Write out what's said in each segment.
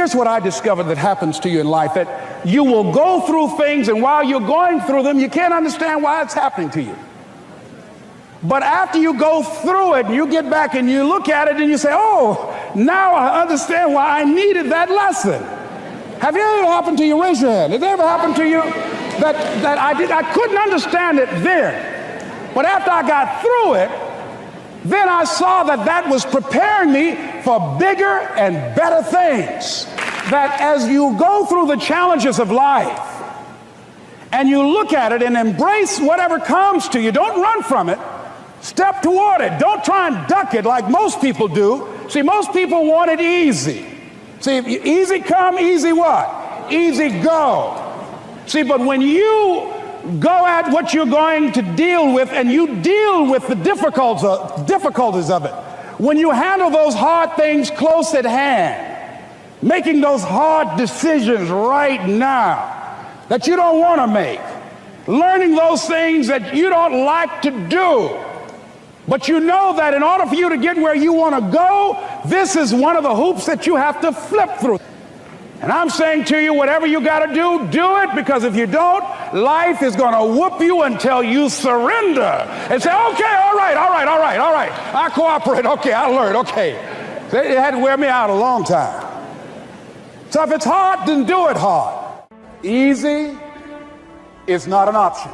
Here's what I discovered that happens to you in life, that you will go through things, and while you're going through them, you can't understand why it's happening to you. But after you go through it and you get back and you look at it and you say, oh, now I understand why I needed that lesson. Have you ever happened to you? Raise your hand. Has it ever happened to you that I couldn't understand it then, but after I got through it, then I saw that was preparing me for bigger and better things. That as you go through the challenges of life and you look at it and embrace whatever comes to you, don't run from it. Step toward it. Don't try and duck it like most people do. See, most people want it easy. See, easy come, easy what? Easy go. See, but when you go at what you're going to deal with and you deal with the difficulties of it, when you handle those hard things close at hand, making those hard decisions right now that you don't want to make, learning those things that you don't like to do, but you know that in order for you to get where you want to go, this is one of the hoops that you have to flip through. And I'm saying to you, whatever you got to do it, because if you don't, life is going to whoop you until you surrender and say, okay, all right, I cooperate, okay, I learned, okay. It had to wear me out a long time. So if it's hard, then do it hard. Easy is not an option.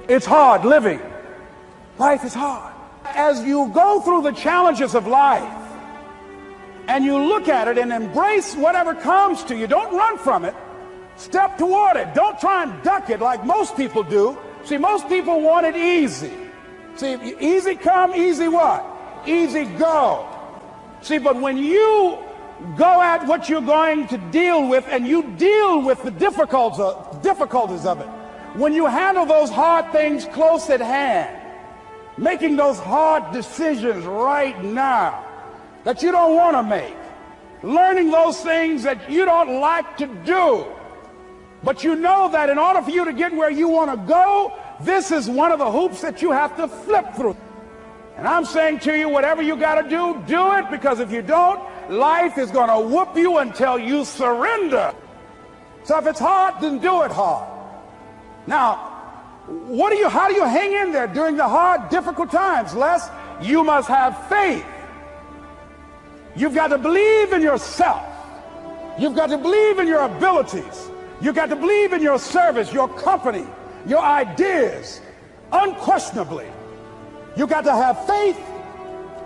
It's hard living. Life is hard. As you go through the challenges of life and you look at it and embrace whatever comes to you, don't run from it. Step toward it. Don't try and duck it like most people do. See, most people want it easy. See, easy come, easy what? Easy go. See, but when you go at what you're going to deal with and you deal with the difficulties of it, when you handle those hard things close at hand, making those hard decisions right now that you don't want to make, learning those things that you don't like to do, but you know that in order for you to get where you want to go, this is one of the hoops that you have to flip through. And I'm saying to you, whatever you got to do it, because if you don't, life is going to whoop you until you surrender. So if it's hard, then do it hard. Now, how do you hang in there during the hard, difficult times? Les, you must have faith. You've got to believe in yourself. You've got to believe in your abilities. You've got to believe in your service, your company, your ideas, unquestionably. You've got to have faith,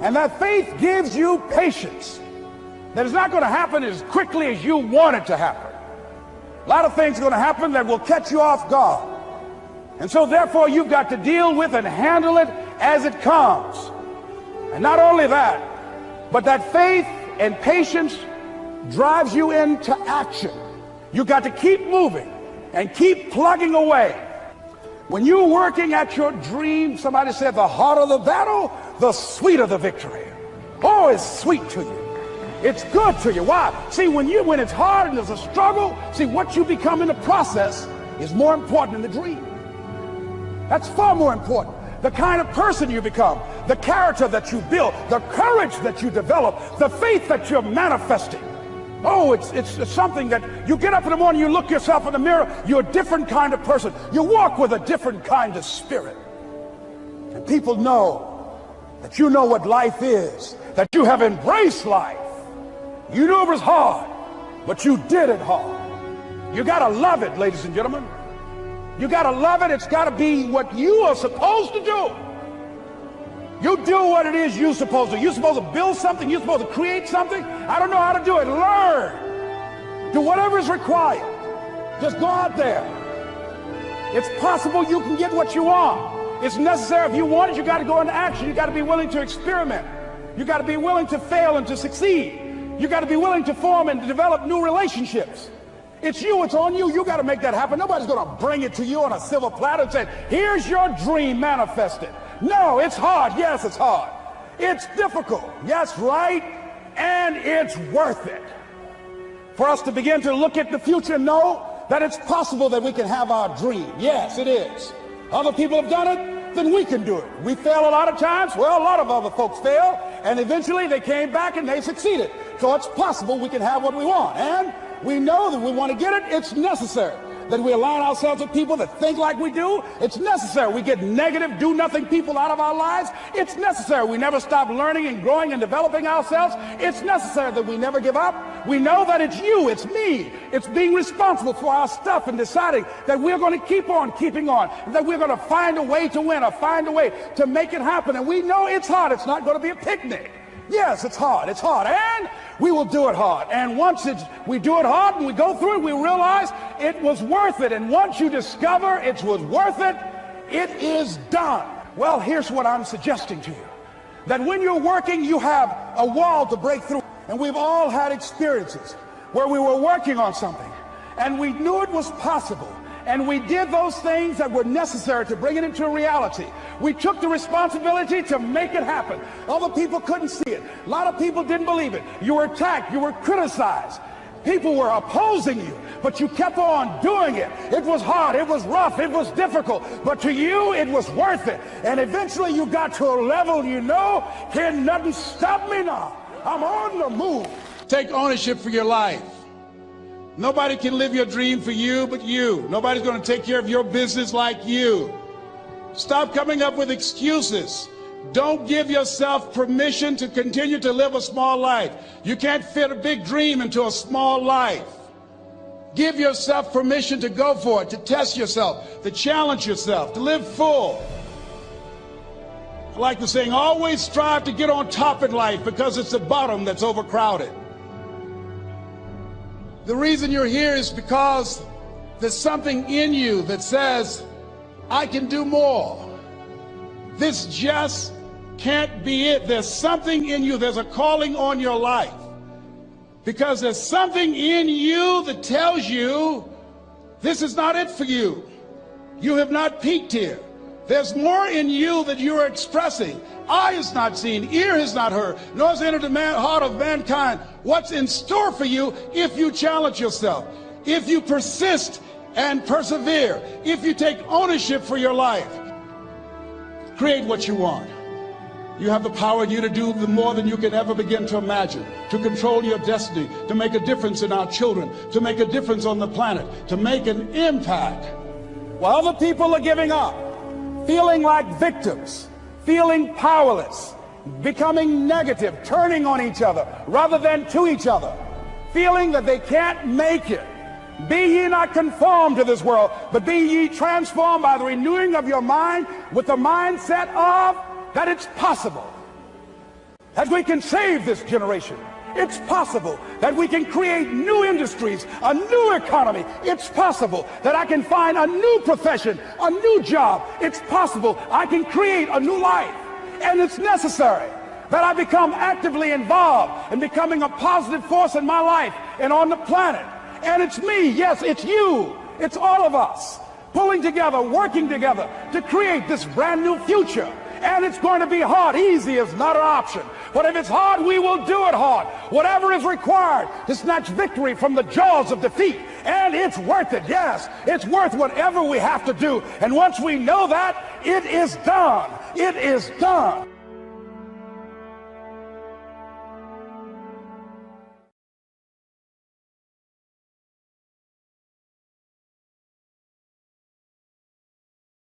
and that faith gives you patience. That it's not going to happen as quickly as you want it to happen. A lot of things are going to happen that will catch you off guard. And so therefore you've got to deal with and handle it as it comes. And not only that, but that faith and patience drives you into action. You've got to keep moving and keep plugging away. When you're working at your dream, somebody said the harder the battle, the sweeter the victory. Oh, it's sweet to you. It's good to you. Why? See, when it's hard and there's a struggle, see, what you become in the process is more important than the dream. That's far more important. The kind of person you become, the character that you build, the courage that you develop, the faith that you're manifesting. Oh, it's something that you get up in the morning, you look yourself in the mirror, you're a different kind of person. You walk with a different kind of spirit. And people know that you know what life is, that you have embraced life. You knew it was hard, but you did it hard. You gotta love it, ladies and gentlemen. You gotta love it. It's gotta be what you are supposed to do. You do what it is you're supposed to. You're supposed to build something. You're supposed to create something. I don't know how to do it. Learn. Do whatever is required. Just go out there. It's possible you can get what you want. It's necessary. If you want it, you got to go into action. You got to be willing to experiment. You got to be willing to fail and to succeed. You got to be willing to form and to develop new relationships. It's you. It's on you. You got to make that happen. Nobody's going to bring it to you on a silver platter and say, here's your dream manifested. No, it's hard. Yes, it's hard. It's difficult. Yes, right. And it's worth it. For us to begin to look at the future and know that it's possible that we can have our dream. Yes, it is. Other people have done it, then we can do it. We fail a lot of times. Well, a lot of other folks fail, and eventually they came back and they succeeded. So it's possible we can have what we want. And we know that we want to get it. It's necessary that we align ourselves with people that think like we do. It's necessary we get negative, do-nothing people out of our lives. It's necessary we never stop learning and growing and developing ourselves. It's necessary that we never give up. We know that it's you, it's me. It's being responsible for our stuff and deciding that we're going to keep on keeping on, that we're going to find a way to win or find a way to make it happen. And we know it's hard. It's not going to be a picnic. Yes, it's hard, and we will do it hard. And once we do it hard and we go through it, we realize it was worth it. And once you discover it was worth it, it is done. Well, here's what I'm suggesting to you. That when you're working, you have a wall to break through. And we've all had experiences where we were working on something and we knew it was possible. And we did those things that were necessary to bring it into a reality. We took the responsibility to make it happen. Other people couldn't see it. A lot of people didn't believe it. You were attacked. You were criticized. People were opposing you, but you kept on doing it. It was hard. It was rough. It was difficult. But to you, it was worth it. And eventually you got to a level you know, can nothing stop me now. I'm on the move. Take ownership for your life. Nobody can live your dream for you but you. Nobody's going to take care of your business like you. Stop coming up with excuses. Don't give yourself permission to continue to live a small life. You can't fit a big dream into a small life. Give yourself permission to go for it, to test yourself, to challenge yourself, to live full. I like the saying, always strive to get on top in life because it's the bottom that's overcrowded. The reason you're here is because there's something in you that says, I can do more. This just can't be it. There's something in you. There's a calling on your life. Because there's something in you that tells you this is not it for you. You have not peaked here. There's more in you that you are expressing. Eye has not seen, ear has not heard, nor has entered the heart of mankind what's in store for you if you challenge yourself, if you persist and persevere, if you take ownership for your life. Create what you want. You have the power in you to do more than you can ever begin to imagine, to control your destiny, to make a difference in our children, to make a difference on the planet, to make an impact. While other people are giving up, feeling like victims, feeling powerless, becoming negative, turning on each other rather than to each other, feeling that they can't make it. Be ye not conformed to this world, but be ye transformed by the renewing of your mind with the mindset of that it's possible that we can save this generation. It's possible that we can create new industries, a new economy. It's possible that I can find a new profession, a new job. It's possible I can create a new life. And it's necessary that I become actively involved in becoming a positive force in my life and on the planet. And it's me, yes, it's you, it's all of us, pulling together, working together to create this brand new future. And it's going to be hard. Easy is not an option. But if it's hard, we will do it hard. Whatever is required to snatch victory from the jaws of defeat. And it's worth it. Yes, it's worth whatever we have to do. And once we know that, it is done. It is done.